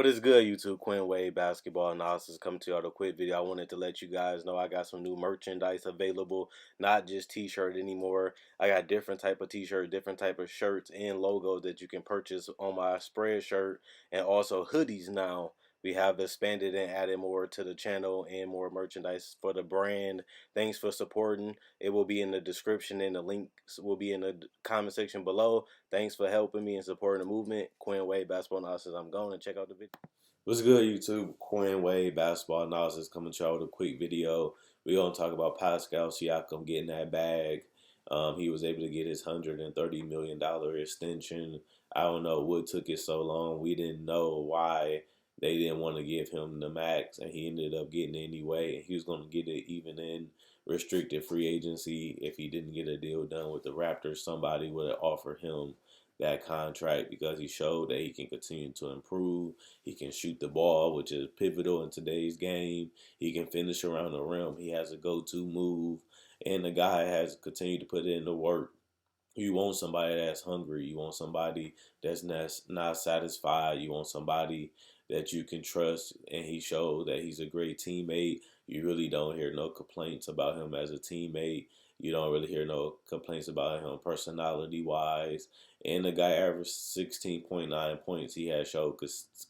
is good, YouTube? Quinn Wade Basketball Analysis coming to you with a quick video. I wanted to let you guys know I got some new merchandise available, not just t-shirt anymore. I got different type of t-shirt, different type of shirts and logos that you can purchase on my spread shirt, and also hoodies now. We have expanded and added more to the channel and more merchandise for the brand. Thanks for supporting. It will be in the description and the links will be in the comment section below. Thanks for helping me and supporting the movement. Quinn Wade Basketball Analysis. I'm going to check out the video. What's good, YouTube? Quinn Wade Basketball Analysis coming to you with a quick video. We're going to talk about Pascal Siakam getting that bag. He was able to get his $130 million extension. I don't know what took it so long. We didn't know why they didn't want to give him the max, and he ended up getting it anyway. He was going to get it even in restricted free agency. If he didn't get a deal done with the Raptors, somebody would have offered him that contract because he showed that he can continue to improve. He can shoot the ball, which is pivotal in today's game. He can finish around the rim. He has a go-to move, and the guy has continued to put in the work. You want somebody that's hungry. You want somebody that's not satisfied. You want somebody that you can trust, and he showed that he's a great teammate. You really don't hear no complaints about him as a teammate. You don't really hear no complaints about him personality-wise. And the guy averaged 16.9 points. He has showed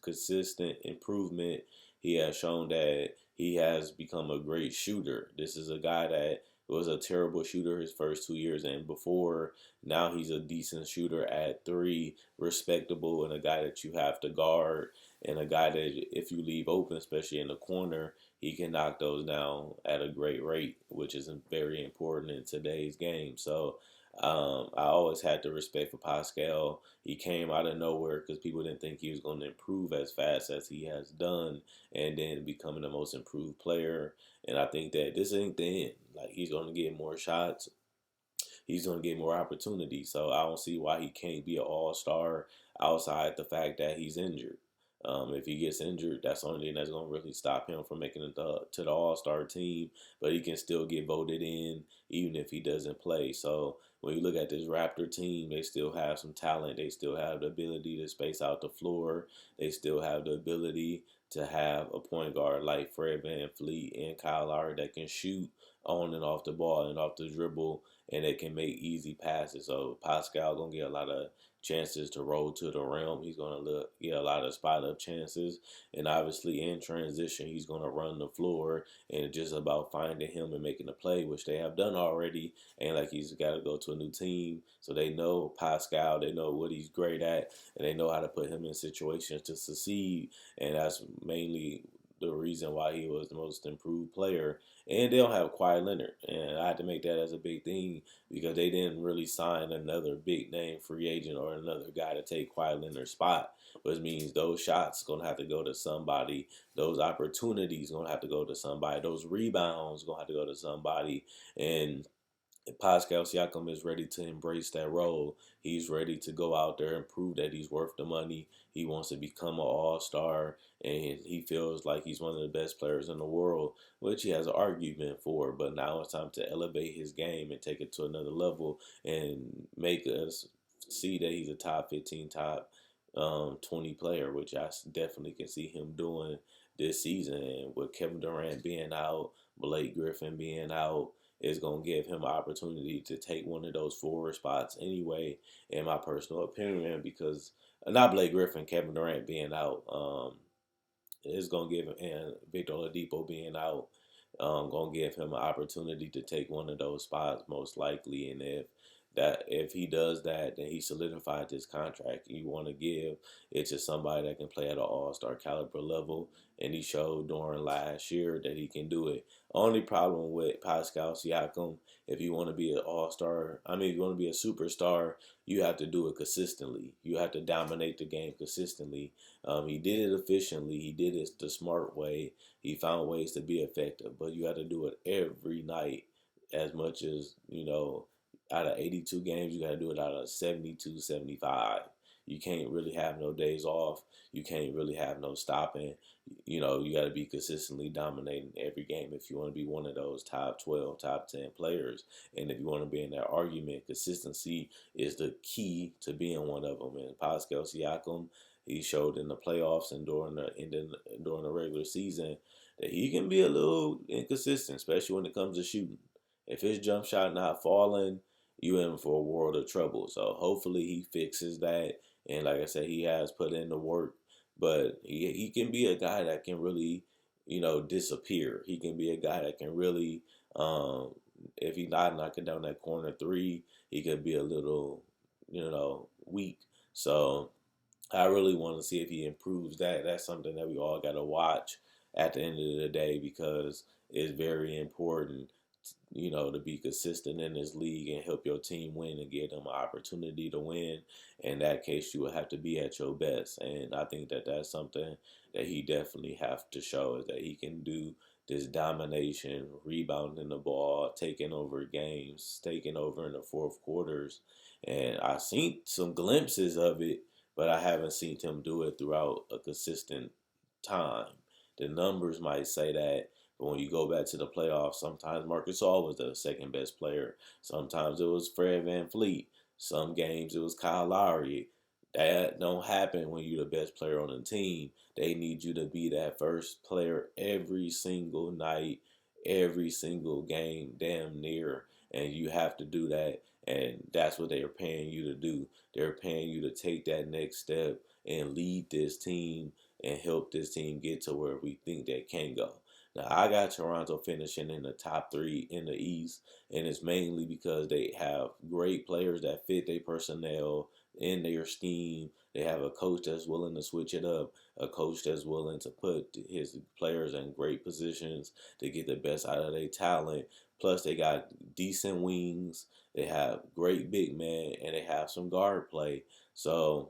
consistent improvement. He has shown that he has become a great shooter. This is a guy that was a terrible shooter his first 2 years and before. Now he's a decent shooter at three, respectable, and a guy that you have to guard, and a guy that if you leave open, especially in the corner, he can knock those down at a great rate, which is very important in today's game. So I always had the respect for Pascal. He came out of nowhere because people didn't think he was going to improve as fast as he has done, and then becoming the most improved player. And I think that this ain't the end. Like, he's going to get more shots. He's going to get more opportunities. So I don't see why he can't be an all-star outside the fact that he's injured. If he gets injured, that's the only thing that's going to really stop him from making it to the all-star team. But he can still get voted in even if he doesn't play. So when you look at this Raptor team, they still have some talent. They still have the ability to space out the floor. They still have the ability to have a point guard like Fred VanVleet and Kyle Lowry that can shoot on and off the ball and off the dribble, and they can make easy passes. So Pascal gonna get a lot of chances to roll to the rim. He's gonna get a lot of spot up chances, and obviously in transition, he's gonna run the floor, and it's just about finding him and making a play, which they have done already. And like, he's got to go to a new team, so they know Pascal, they know what he's great at, and they know how to put him in situations to succeed. And that's mainly the reason why he was the most improved player. And they don't have Kawhi Leonard, and I had to make that as a big thing because they didn't really sign another big name free agent or another guy to take Kawhi Leonard's spot, which means those shots gonna have to go to somebody, those opportunities gonna have to go to somebody, those rebounds gonna have to go to somebody, and Pascal Siakam is ready to embrace that role. He's ready to go out there and prove that he's worth the money. He wants to become an all-star, and he feels like he's one of the best players in the world, which he has an argument for. But now it's time to elevate his game and take it to another level and make us see that he's a top 15, top 20 player, which I definitely can see him doing this season. And with Kevin Durant being out, Blake Griffin being out, is going to give him an opportunity to take one of those forward spots anyway, in my personal opinion, because not Blake Griffin, Kevin Durant being out, is going to give him, and Victor Oladipo being out, going to give him an opportunity to take one of those spots most likely. And if he does that, then he solidified this contract. You want to give it to somebody that can play at an all-star caliber level, and he showed during last year that he can do it. Only problem with Pascal Siakam, if you want to be an all-star, if you want to be a superstar, you have to do it consistently. You have to dominate the game consistently. He did it efficiently. He did it the smart way. He found ways to be effective, but you have to do it every night as much as, out of 82 games, you got to do it out of 72, 75. You can't really have no days off. You can't really have no stopping. You got to be consistently dominating every game if you want to be one of those top 12, top 10 players. And if you want to be in that argument, consistency is the key to being one of them. And Pascal Siakam, he showed in the playoffs and during the regular season that he can be a little inconsistent, especially when it comes to shooting. If his jump shot not falling, you in for a world of trouble. So hopefully he fixes that. And like I said, he has put in the work, but he can be a guy that can really, disappear. He can be a guy that can really, if he's not knocking down that corner three, he could be a little, weak. So I really want to see if he improves that. That's something that we all got to watch at the end of the day because it's very important, to be consistent in this league and help your team win and give them an opportunity to win. In that case, you will have to be at your best. And I think that that's something that he definitely have to show is that he can do this domination, rebounding the ball, taking over games, taking over in the fourth quarters. And I've seen some glimpses of it, but I haven't seen him do it throughout a consistent time. The numbers might say that, but when you go back to the playoffs, sometimes Marcus All was the second best player. Sometimes it was Fred VanVleet. Some games it was Kyle Lowry. That don't happen when you're the best player on the team. They need you to be that first player every single night, every single game, damn near. And you have to do that. And that's what they're paying you to do. They're paying you to take that next step and lead this team and help this team get to where we think they can go. Now, I got Toronto finishing in the top three in the East, and it's mainly because they have great players that fit their personnel in their scheme. They have a coach that's willing to switch it up, a coach that's willing to put his players in great positions to get the best out of their talent. Plus, they got decent wings. They have great big men, and they have some guard play. So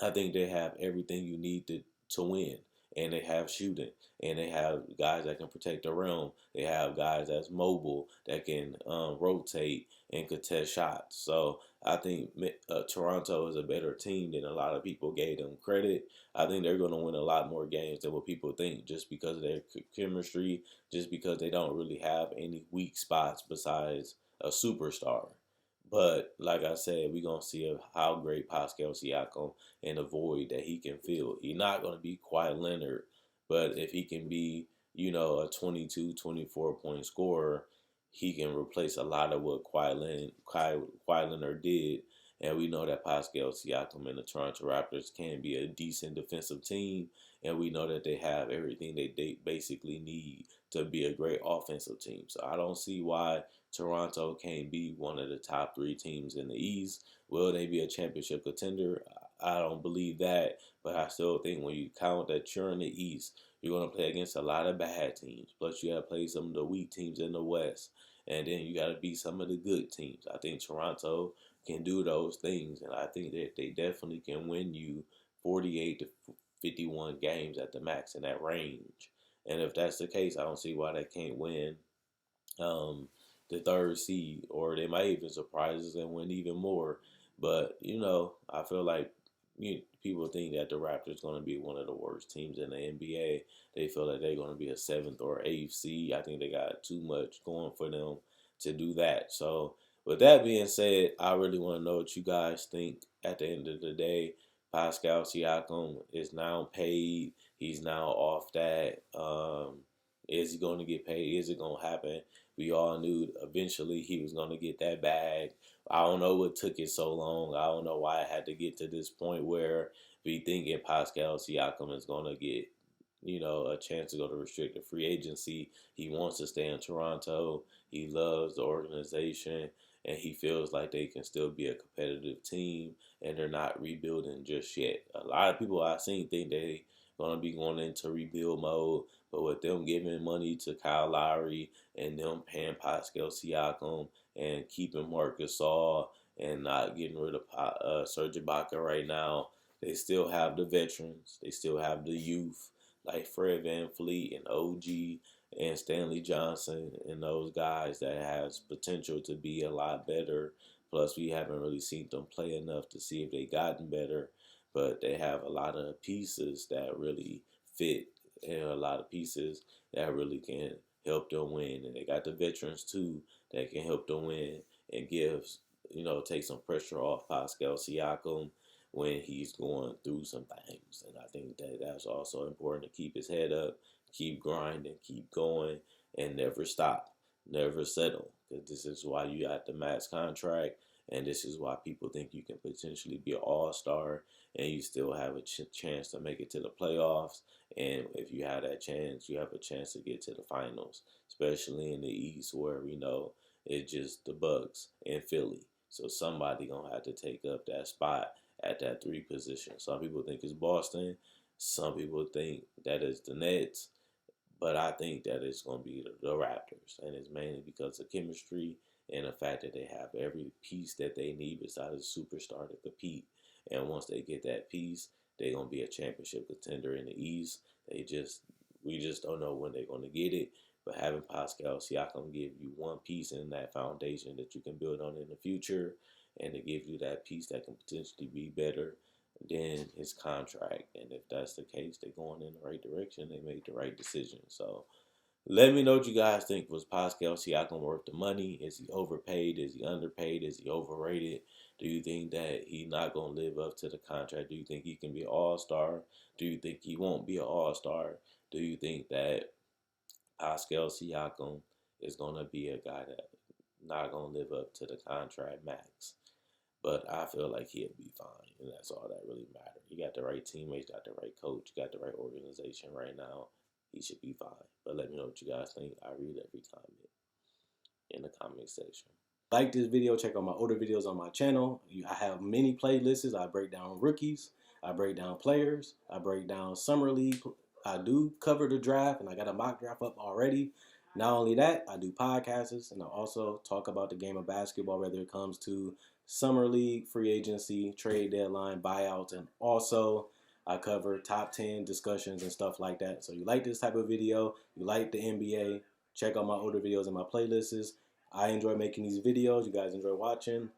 I think they have everything you need to win. And they have shooting. And they have guys that can protect the rim. They have guys that's mobile that can rotate and contest shots. So I think Toronto is a better team than a lot of people gave them credit. I think they're going to win a lot more games than what people think just because of their chemistry, just because they don't really have any weak spots besides a superstar. But like I said, we're gonna see how great Pascal Siakam and the void that he can fill. He's not gonna be Kawhi Leonard, but if he can be, a 22, 24 point scorer, he can replace a lot of what Kawhi Leonard did. And we know that Pascal Siakam and the Toronto Raptors can be a decent defensive team. And we know that they have everything they basically need to be a great offensive team. So I don't see why Toronto can't be one of the top three teams in the East. Will they be a championship contender? I don't believe that, but I still think when you count that you're in the East, you're going to play against a lot of bad teams. Plus, you got to play some of the weak teams in the West, and then you got to beat some of the good teams. I think Toronto can do those things, and I think that they definitely can win you 48 to 51 games at the max in that range. And if that's the case, I don't see why they can't win um, the third seed, or they might even surprise us and win even more. But I feel like people think that the Raptors going to be one of the worst teams in the NBA. They feel that they're going to be a seventh or eighth seed. I think they got too much going for them to do that. So, with that being said, I really want to know what you guys think. At the end of the day, Pascal Siakam is now paid. He's now off that. Is he going to get paid? Is it going to happen? We all knew eventually he was going to get that bag. I don't know what took it so long. I don't know why it had to get to this point where we thinking Pascal Siakam is going to get, a chance to go to restricted free agency. He wants to stay in Toronto. He loves the organization, and he feels like they can still be a competitive team, and they're not rebuilding just yet. A lot of people I've seen think they going to be going into rebuild mode, but with them giving money to Kyle Lowry and them paying Pascal Siakam and keeping Marcus Gasol and not getting rid of Serge Ibaka right now, they still have the veterans. They still have the youth like Fred VanVleet and OG and Stanley Johnson and those guys that has potential to be a lot better. Plus, we haven't really seen them play enough to see if they gotten better, but they have a lot of pieces that really fit and a lot of pieces that really can help them win. And they got the veterans too that can help them win and take some pressure off Pascal Siakam. when he's going through some things. And I think that that's also important to keep his head up, keep grinding, keep going, and never stop, never settle. Because this is why you got the max contract, and this is why people think you can potentially be an all-star and you still have a chance to make it to the playoffs. And if you have that chance, you have a chance to get to the finals, especially in the East where we know it's just the Bucks and Philly. So somebody gonna have to take up that spot at that three position. Some people think it's Boston. Some people think that it's the Nets. But I think that it's going to be the Raptors. And it's mainly because of chemistry and the fact that they have every piece that they need besides a superstar to compete. And once they get that piece, they're going to be a championship contender in the East. We just don't know when they're going to get it. But having Pascal Siakam give you one piece in that foundation that you can build on in the future, and to give you that piece that can potentially be better than his contract. And if that's the case, they're going in the right direction. They made the right decision. So let me know what you guys think. Was Pascal Siakam worth the money? Is he overpaid? Is he underpaid? Is he overrated? Do you think that he's not going to live up to the contract? Do you think he can be an all-star? Do you think he won't be an all-star? Do you think that Pascal Siakam is going to be a guy that not going to live up to the contract max? But I feel like he'll be fine, and that's all that really matters. You got the right teammates, got the right coach, got the right organization right now. He should be fine. But let me know what you guys think. I read every comment in the comment section. Like this video, check out my older videos on my channel. I have many playlists. I break down rookies, I break down players, I break down summer league. I do cover the draft, and I got a mock draft up already. Not only that, I do podcasts, and I also talk about the game of basketball, whether it comes to summer league, free agency, trade deadline, buyouts, and also I cover top 10 discussions and stuff like that. So you like this type of video, you like the NBA, check out my older videos and my playlists. I enjoy making these videos. You guys enjoy watching.